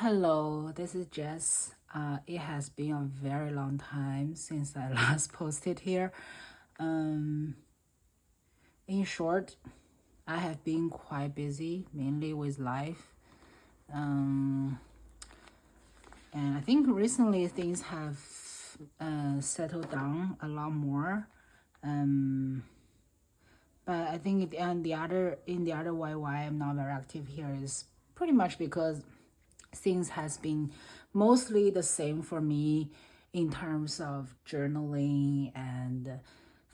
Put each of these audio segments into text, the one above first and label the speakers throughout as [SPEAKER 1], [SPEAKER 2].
[SPEAKER 1] Hello, this is Jess. It has been a very long time since I last posted here. Um, in short, I have been quite busy, mainly with life. Um, and I think recently things have settled down a lot more. Um, but I think the other why I'm not very active here is pretty much because things has been mostly the same for me in terms of journaling and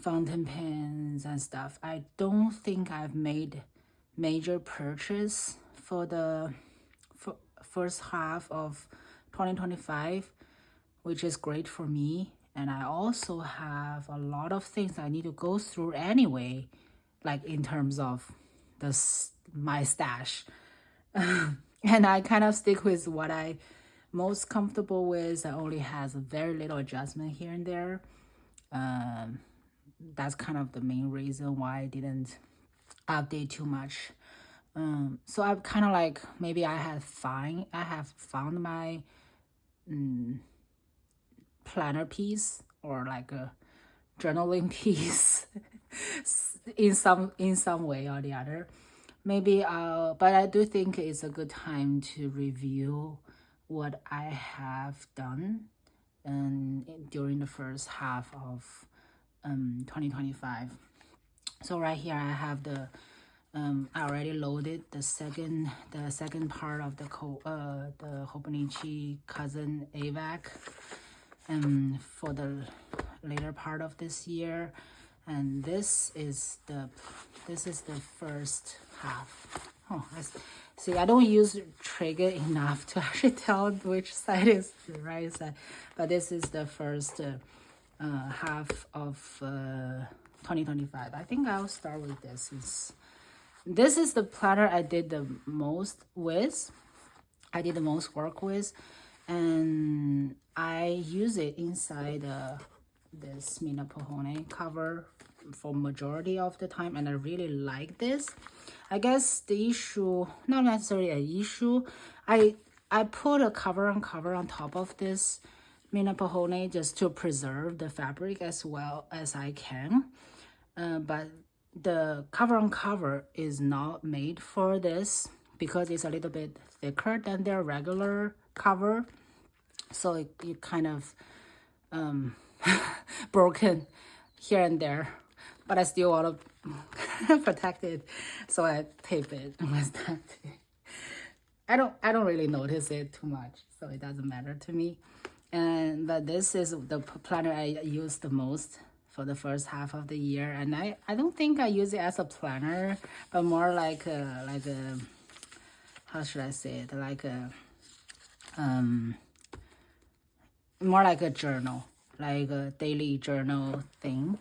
[SPEAKER 1] fountain pens and stuff. I don't think I've made major purchase for the first half of 2025, which is great for me. And I also have a lot of things I need to go through anyway, like in terms of my stash. And I kind of stick with what I most comfortable with. I only has a very little adjustment here and there. That's kind of the main reason why I didn't update too much. So I'm kind of like maybe I have found my planner piece or like a journaling piece in some way or the other. Maybe but I do think it's a good time to review what I have done during the first half of 2025. So right here I have I already loaded the second part of the Hobonichi cousin AVAC for the later part of this year, and this is the first half. Oh, see, I don't use trigger enough to actually tell which side is the right side, but this is the first half of 2025. I think I'll start with this. This is the planner I did the most with. I did the most work with, and I use it inside this Mina Pohone cover for majority of the time, and I really like this. I guess the issue, not necessarily an issue, I put a cover on top of this Mina Pohone just to preserve the fabric as well as I can. But the cover on cover is not made for this because it's a little bit thicker than their regular cover, so it kind of broken here and there, but I still want to protect it, so I tape it with that. I don't really notice it too much, so it doesn't matter to me. But this is the planner I use the most for the first half of the year, and I don't think I use it as a planner, but more like a how should I say it, like a more like a journal, like a daily journal thing.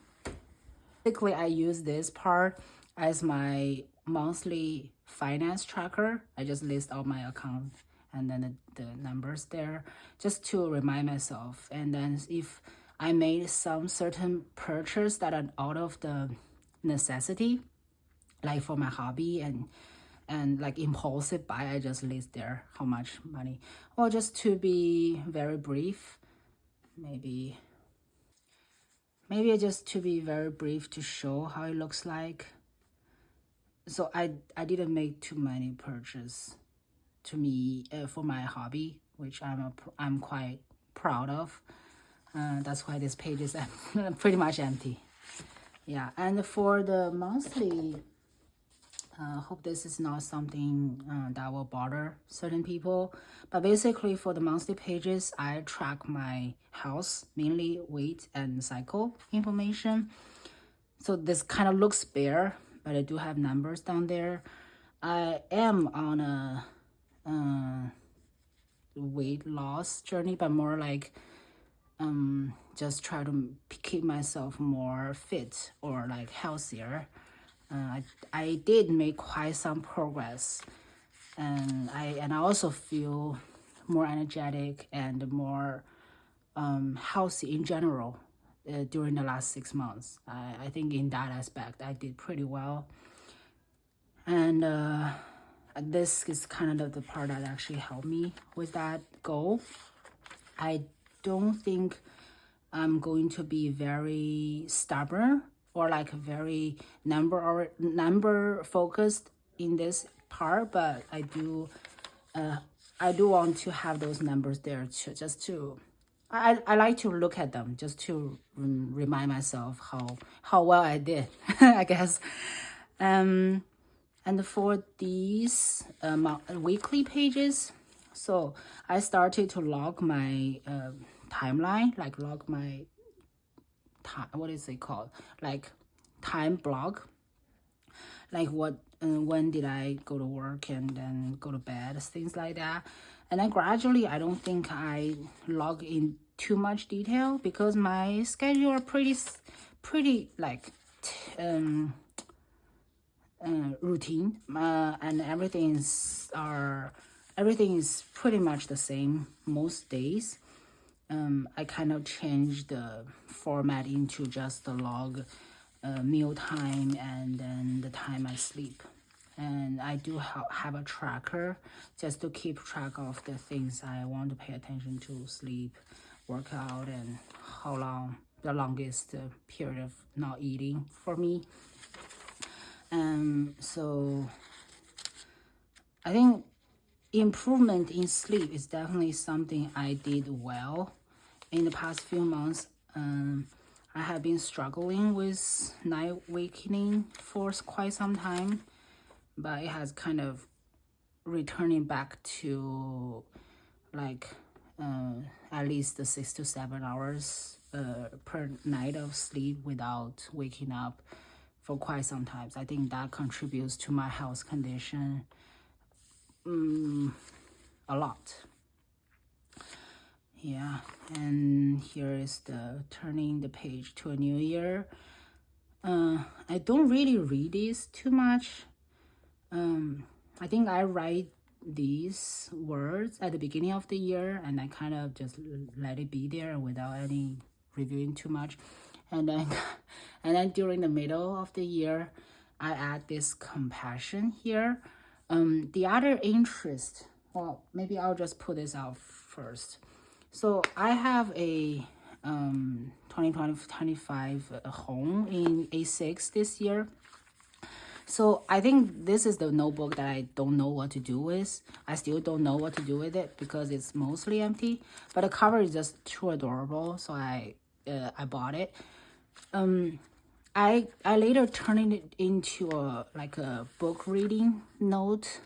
[SPEAKER 1] Basically, I use this part as my monthly finance tracker. I just list all my account and then the numbers there just to remind myself. And then if I made some certain purchase that are out of the necessity, like for my hobby and like impulsive buy, I just list there how much money. Or just to be very brief, maybe just to be very brief to show how it looks like. So I didn't make too many purchases to me for my hobby, which I'm quite proud of. That's why this page is pretty much empty. Yeah, and for the monthly, hope this is not something that will bother certain people. But basically for the monthly pages, I track my health, mainly weight and cycle information. So this kind of looks bare, but I do have numbers down there. I am on a weight loss journey, but more like just try to keep myself more fit or like healthier. I did make quite some progress, and I also feel more energetic and more healthy in general during the last 6 months. I think in that aspect I did pretty well, and this is kind of the part that actually helped me with that goal. I don't think I'm going to be very stubborn or like very number focused in this part, but I do want to have those numbers there to just to I like to look at them just to remind myself how well I did, I guess. And for these weekly pages, so I started to log my timeline, like log my time, what is it called? Like time block, like what when did I go to work and then go to bed, things like that. And then gradually, I don't think I log in too much detail because my schedule are pretty like routine, and everything is pretty much the same most days. I kind of changed the format into just the log meal time and then the time I sleep. And I do have a tracker just to keep track of the things I want to pay attention to: sleep, workout, and how long the longest period of not eating for me. So I think improvement in sleep is definitely something I did well in the past few months. I have been struggling with night wakening for quite some time, but it has kind of returning back to like at least the 6 to 7 hours per night of sleep without waking up for quite some time. I think that contributes to my health condition a lot. Yeah, and here is the turning the page to a new year. I don't really read this too much. I think I write these words at the beginning of the year and I kind of just let it be there without any reviewing too much. And then during the middle of the year, I add this compassion here. The other interest, well, maybe I'll just put this out first. So I have a 2025 home in A6 this year. So I think this is the notebook that I don't know what to do with. I still don't know what to do with it because it's mostly empty. But the cover is just too adorable, so I bought it. I later turned it into a book reading note.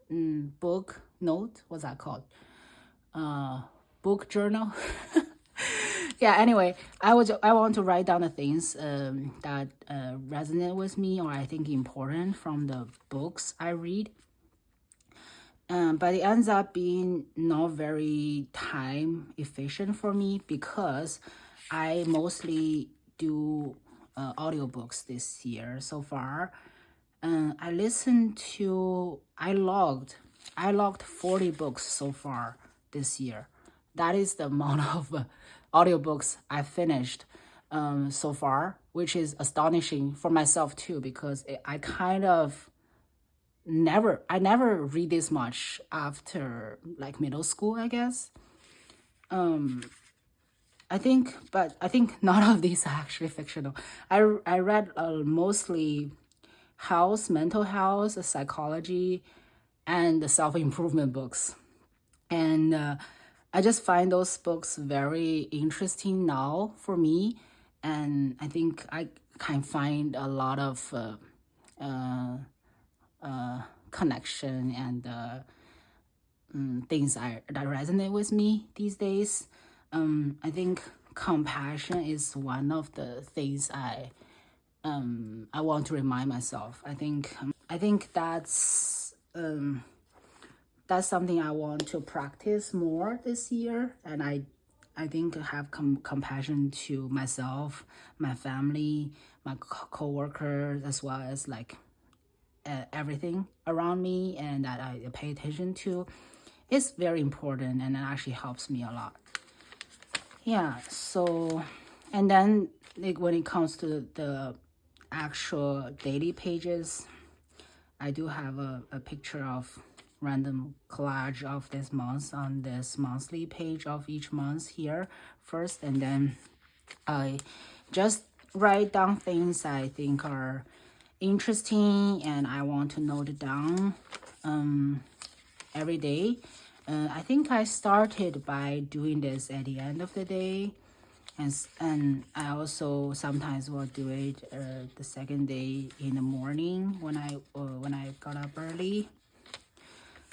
[SPEAKER 1] Book note, what's that called? Book journal. Yeah, anyway, I want to write down the things that resonate with me or I think important from the books I read. But it ends up being not very time efficient for me because I mostly do audiobooks this year so far. I logged 40 books so far this year. That is the amount of audiobooks I finished so far, which is astonishing for myself too, because I never read this much after like middle school, I guess. I think none of these are actually fictional. I read mostly mental health, psychology, and the self-improvement books. And I just find those books very interesting now for me. And I think I can find a lot of connection and things that resonate with me these days. I think compassion is one of the things I want to remind myself. I think that's something I want to practice more this year, and I think have compassion to myself, my family, my co-workers, as well as like everything around me, and that I pay attention to. It's very important, and it actually helps me a lot. Yeah. So, and then like when it comes to the actual daily pages, I do have a picture of random collage of this month on this monthly page of each month here first, and then I just write down things I think are interesting and I want to note it down every day. I think I started by doing this at the end of the day, and I also sometimes will do it the second day in the morning when I got up early.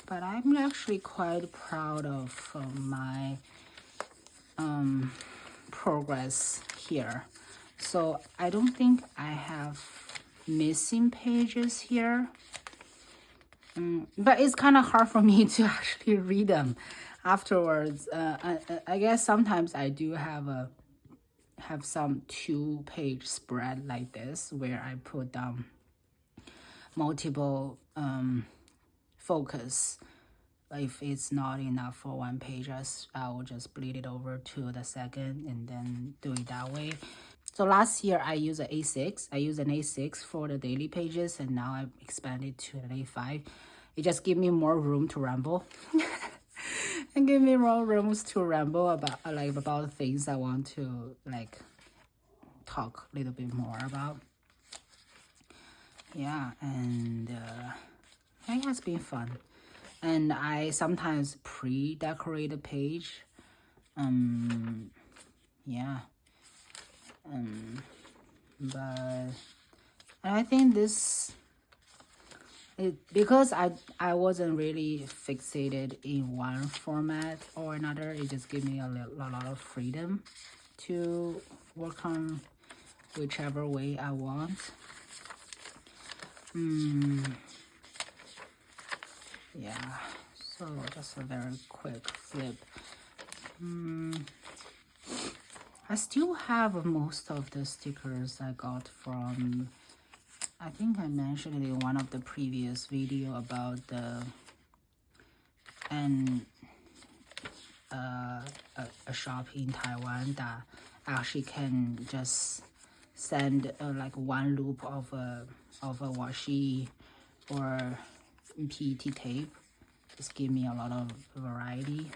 [SPEAKER 1] But I'm actually quite proud of my progress here. So I don't think I have missing pages here. But it's kind of hard for me to actually read them afterwards. I guess sometimes I do have some 2-page spread like this where I put down multiple focus. If it's not enough for 1 page, I will just bleed it over to the second and then do it that way. So last year I used an A6. I used an A6 for the daily pages, and now I've expanded to an A5. It just gives me more room to ramble. And give me more rooms to ramble about things I want to talk a little bit more about. Yeah, and it has been fun. And I sometimes pre-decorate the page. Yeah. But I think because I wasn't really fixated in one format or another, it just gave me a lot of freedom to work on whichever way I want. Yeah, so just a very quick flip. I still have most of the stickers I got from, I think I mentioned it in one of the previous video about a shop in Taiwan that actually can just send like one loop of a washi or PET tape. Just give me a lot of variety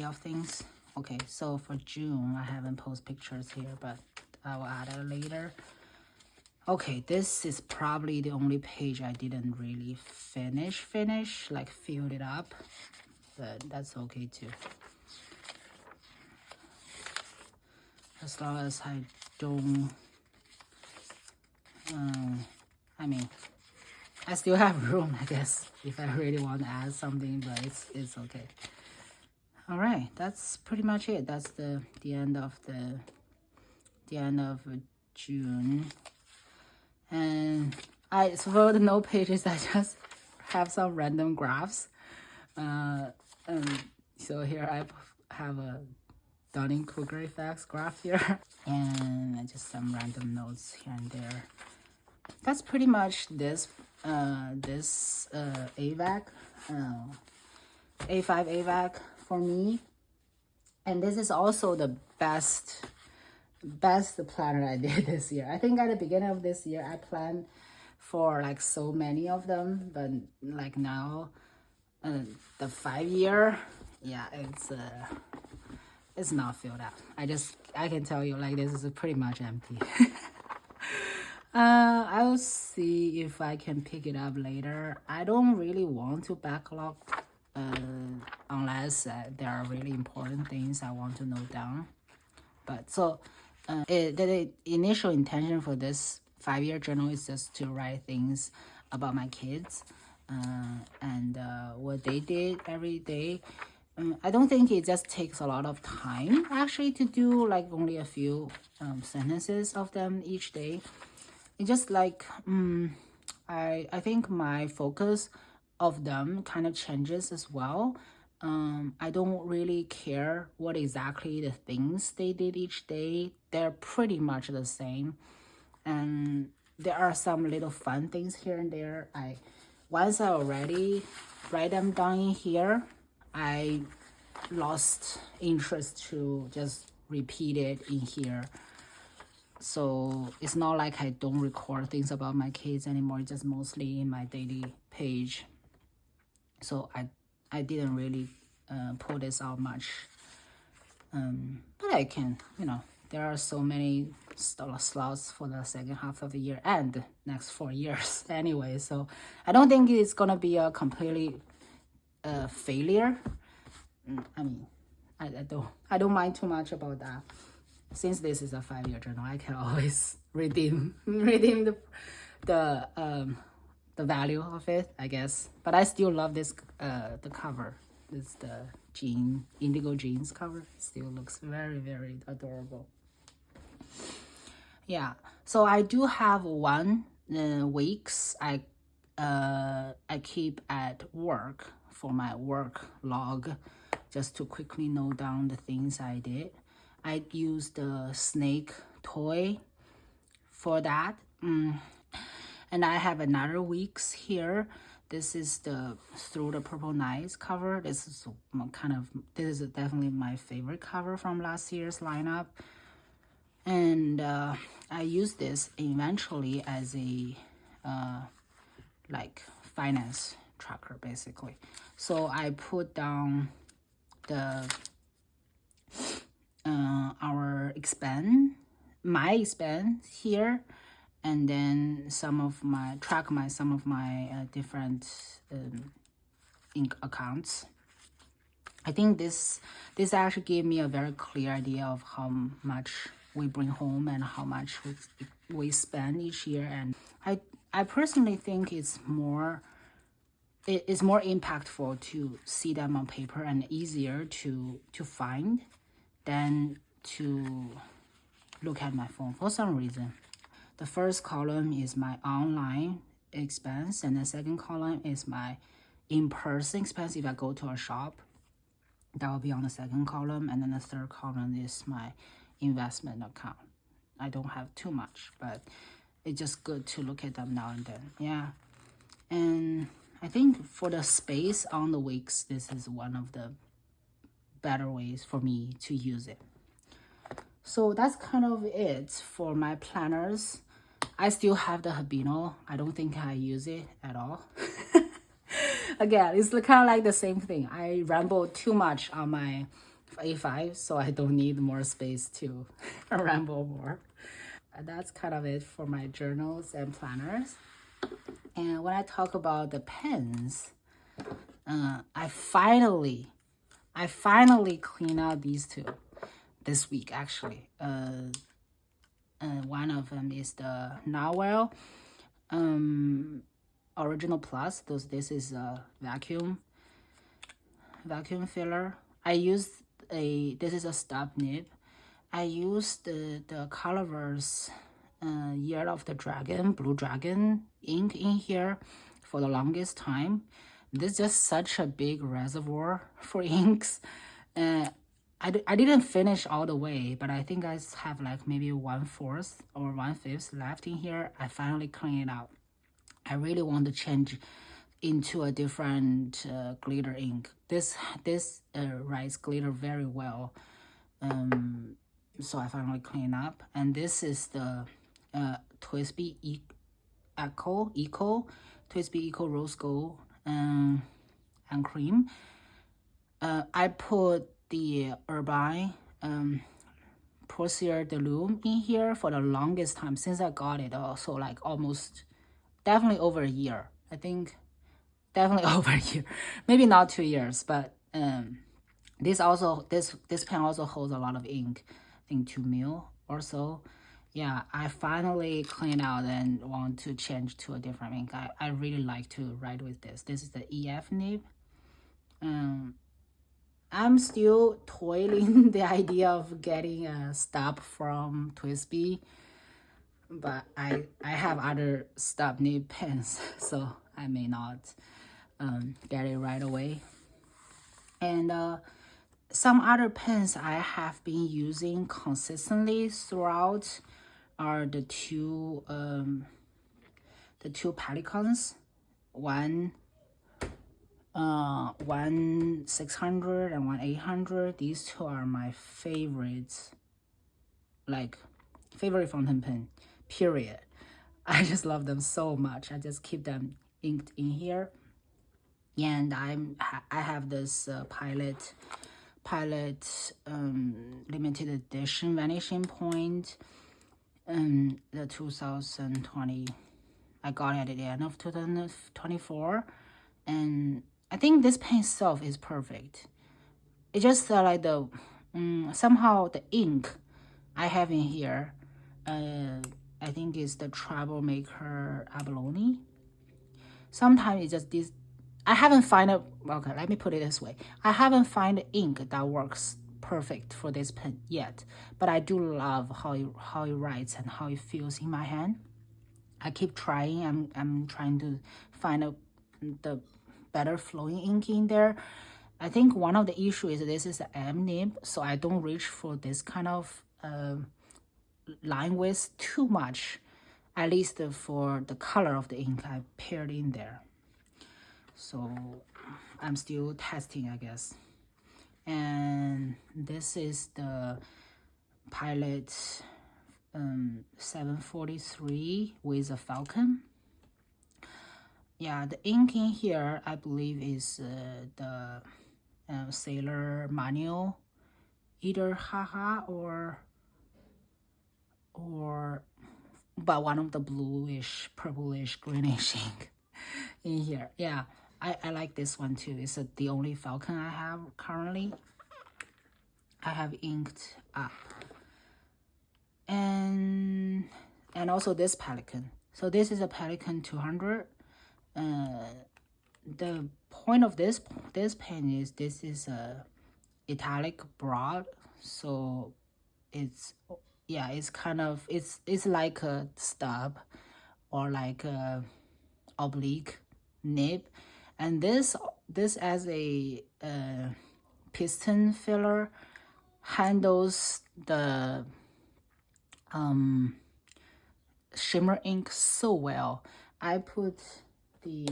[SPEAKER 1] of things. Okay, so for June, I haven't posted pictures here, but I will add it later. Okay, this is probably the only page I didn't really finish, like filled it up, but that's okay too. As long as I don't, I mean, I still have room, I guess, if I really want to add something, but it's okay. All right, that's pretty much it. That's the end of June. And so for the note pages, I just have some random graphs. So here I have a Dunning-Kruger effects graph here, and just some random notes here and there. That's pretty much this AVAC, A5 AVAC for me. And this is also the best planner I did this year. I think at the beginning of this year I planned for like so many of them, but like now the 5-year, yeah, it's not filled out. I can tell you, like, this is pretty much empty. I'll see if I can pick it up later. I don't really want to backlog unless there are really important things I want to note down. But so the initial intention for this 5-year journal is just to write things about my kids and what they did every day. I don't think it just takes a lot of time actually to do, like only a few sentences of them each day. It's just like I think my focus of them kind of changes as well. I don't really care what exactly the things they did each day. They're pretty much the same, and there are some little fun things here and there. Once I already write them down in here, I lost interest to just repeat it in here. So it's not like I don't record things about my kids anymore. It's just mostly in my daily page. So I didn't really pull this out much. But I can, there are so many slots for the second half of the year and next 4 years anyway. So I don't think it's gonna be a completely failure. I mean, I don't mind too much about that. Since this is a 5-year journal, I can always redeem the value of it, I guess. But I still love this the cover. It's the indigo jeans cover. It still looks very, very adorable. Yeah. So I do have one weeks I keep at work for my work log, just to quickly note down the things I did. I used the snake toy for that. And I have another weeks here. This is the Through the Purple Nights cover. This is definitely my favorite cover from last year's lineup. And I use this eventually as a like finance tracker, basically. So I put down the our my expense here, and then some of my different accounts. I think this actually gave me a very clear idea of how much we bring home and how much we spend each year. And I personally think it's more impactful to see them on paper and easier to find than to look at my phone for some reason. The first column is my online expense, and the second column is my in-person expense if I go to a shop. That will be on the second column, and then the third column is my investment account. I don't have too much, but it's just good to look at them now and then. Yeah. And I think for the space on the weeks, this is one of the better ways for me to use it. So that's kind of it for my planners. I still have the Habino. I don't think I use it at all. Again, it's kind of like the same thing. I ramble too much on my A5, so I don't need more space to ramble more. And that's kind of it for my journals and planners. And when I talk about the pens, I finally clean out these two this week, actually. One of them is the Narwhal Original Plus. This is a vacuum filler. This is a stub nib. I used the Colorverse Year of the Dragon, Blue Dragon ink in here for the longest time. This is just such a big reservoir for inks. I didn't finish all the way, but I think I have like maybe 1/4 or 1/5 left in here. I finally clean it out. I really want to change into a different glitter ink. This writes glitter very well. So I finally clean up. And this is the Twisby Eco Rose Gold and Cream. I put the Urbine Porcier de Lume in here for the longest time since I got it. Also, like definitely over a year. I think definitely over a year. Maybe not 2 years, but this pen also holds a lot of ink. I think 2 mil or so. Yeah, I finally clean out and want to change to a different ink. I really like to write with this. This is the EF nib. I'm still toiling the idea of getting a stub from Twisby, but I have other stub nib pens, so I may not get it right away. And some other pens I have been using consistently throughout are the two Pelicans, one 600 and one 800. These two are my favorites, like favorite fountain pen, period. I just love them so much. I just keep them inked in here. And I have this Pilot limited edition vanishing point, the 2020. I got it at the end of 2024, and I think this pen itself is perfect. It just like the somehow the ink I have in here, I think is the Troublemaker Abalone. Sometimes it's just this. I haven't found it. Okay, let me put it this way. I haven't found ink that works perfect for this pen yet, but I do love how it writes and how it feels in my hand. I keep trying. I'm trying to find the better flowing ink in there. I think one of the issues is this is the M nib, so I don't reach for this kind of line width too much, at least for the color of the ink I paired in there. So I'm still testing, I guess. And this is the Pilot 743 with a falcon. Yeah, the ink in here, I believe, is the Sailor Manual, either haha or but one of the bluish, purplish, greenish ink in here. Yeah, I like this one too. It's the only falcon I have currently. I have inked up. And also this Pelican. So this is a Pelican 200. The point of this pen is this is a italic broad, so it's kind of it's like a stub or like a oblique nib, and this as a piston filler handles the shimmer ink so well. I put the,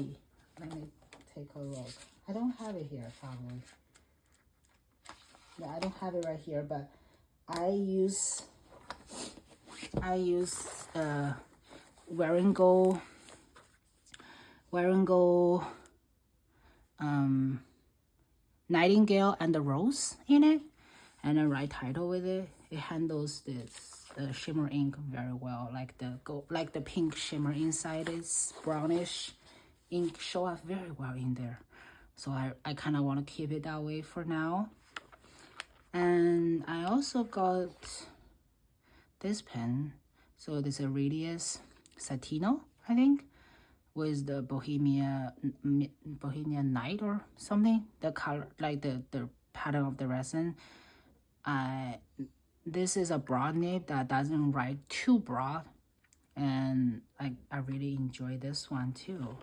[SPEAKER 1] let me take a look. I don't have it here probably. Yeah, I don't have it right here, but I use Waringo Nightingale and the Rose in it, and I write title with it. It handles this shimmer ink very well, like the pink shimmer inside is brownish ink show up very well in there. So I kind of want to keep it that way for now. And I also got this pen. So this is a Radius Satino, I think, with the Bohemian Night or something. The color, like the pattern of the resin. This is a broad nib that doesn't write too broad, and I really enjoy this one too.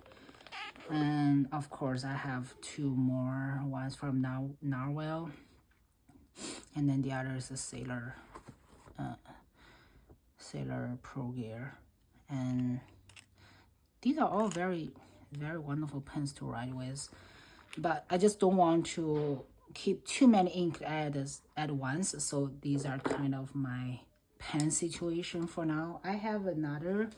[SPEAKER 1] And of course I have two more ones from Narwhal, and then the other is a Sailor Pro Gear. And these are all very, very wonderful pens to write with, but I just don't want to keep too many ink at once, so these are kind of my pen situation for now. I have another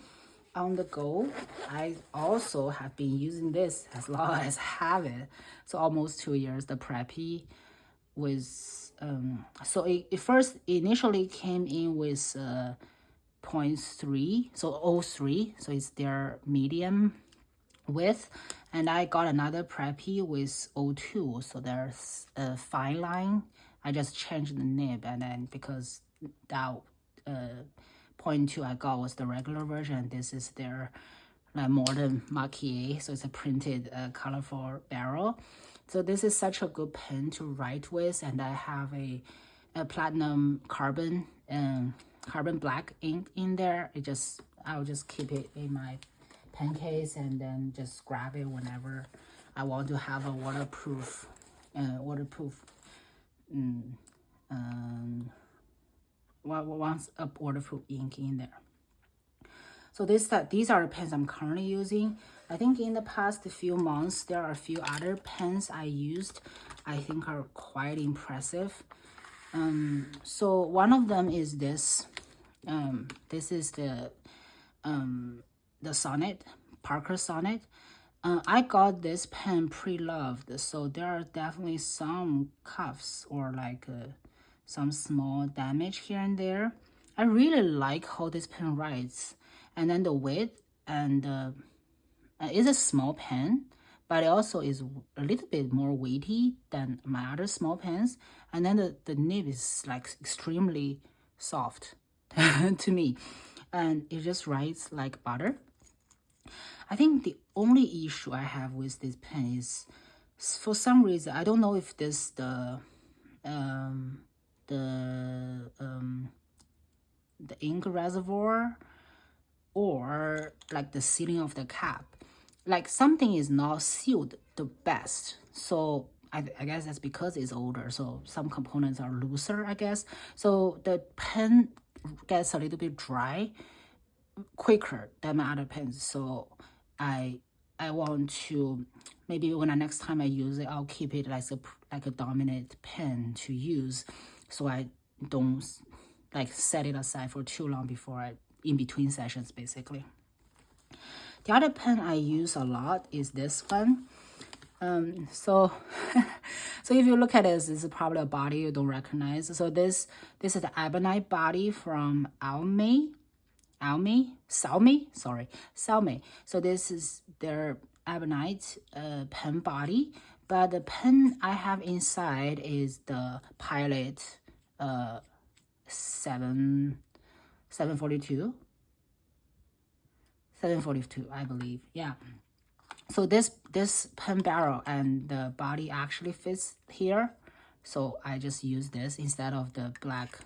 [SPEAKER 1] on the go. I also have been using this as long as I have it, so almost 2 years. The Preppy with so it first initially came in with 0.3, so 03, so it's their medium width, and I got another Preppy with 02, so there's a fine line. I just changed the nib, and then because that 0.2 I got was the regular version, this is their like modern Maquis, so it's a printed colorful barrel. So this is such a good pen to write with, and I have a platinum carbon black ink in there. I'll just keep it in my pen case and then just grab it whenever I want to have a waterproof wants a waterproof ink in there. So these are the pens I'm currently using. I think in the past few months there are a few other pens I used I think are quite impressive. So one of them is this This is the Sonnet, Parker Sonnet. I got this pen pre-loved, so there are definitely some cuffs or like some small damage here and there. I really like how this pen writes, and then the width and it's a small pen, but it also is a little bit more weighty than my other small pens. And then the nib is like extremely soft to me, and it just writes like butter. I think the only issue I have with this pen is, for some reason, I don't know if this the ink reservoir or like the sealing of the cap, like something is not sealed the best. So I guess that's because it's older, so some components are looser, I guess. So the pen gets a little bit dry quicker than my other pens. So I want to, maybe when the next time I use it, I'll keep it like a dominant pen to use, so I don't like set it aside for too long before in between sessions, basically. The other pen I use a lot is this one. So so if you look at this is probably a body you don't recognize. So this is the ebonite body from Xiaomi. So this is their ebonite pen body, but the pen I have inside is the Pilot 742, I believe. Yeah. So this pen barrel and the body actually fits here. So I just use this instead of the black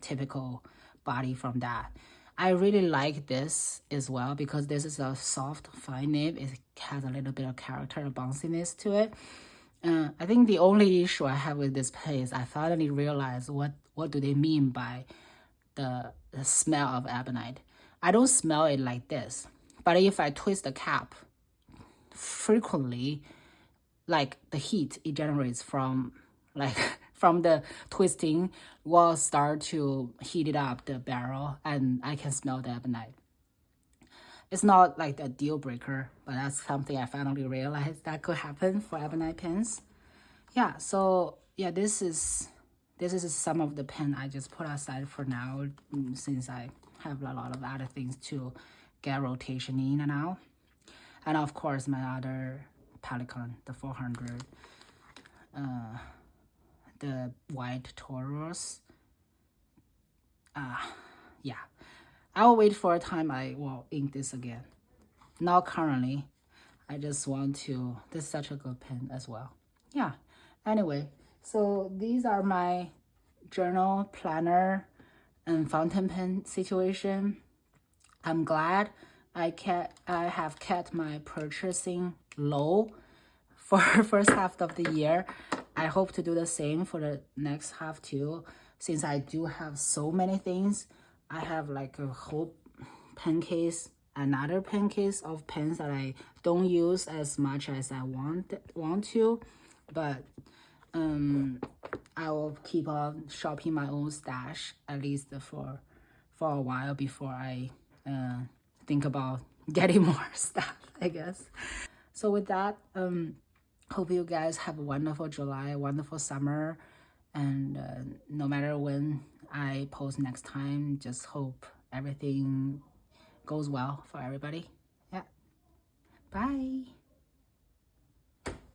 [SPEAKER 1] typical body from that. I really like this as well because this is a soft, fine nib. It has a little bit of character, bounciness to it. I think the only issue I have with this pen is I finally realized what do they mean by the smell of ebonite. I don't smell it like this, but if I twist the cap frequently, like the heat it generates from like from the twisting will start to heat it up the barrel, and I can smell the ebonite. It's not like a deal breaker, but that's something I finally realized that could happen for ebonite pens. Yeah, so yeah, this is some of the pen I just put aside for now, since I have a lot of other things to get rotation in and out. And of course my other Pelican, the 400, the white Taurus. Yeah, I'll wait for a time I will ink this again. Not currently. I just want to, this is such a good pen as well. Yeah, anyway, so these are my journal, planner, and fountain pen situation. I'm glad I have kept my purchasing low for first half of the year. I hope to do the same for the next half too, since I do have so many things. I have like a whole pen case, another pen case of pens that I don't use as much as I want to, but I will keep on shopping my own stash at least for a while before I think about getting more stuff, I guess. So with that, hope you guys have a wonderful July, wonderful summer, and no matter when I post next time, just hope everything goes well for everybody. Yeah. Bye.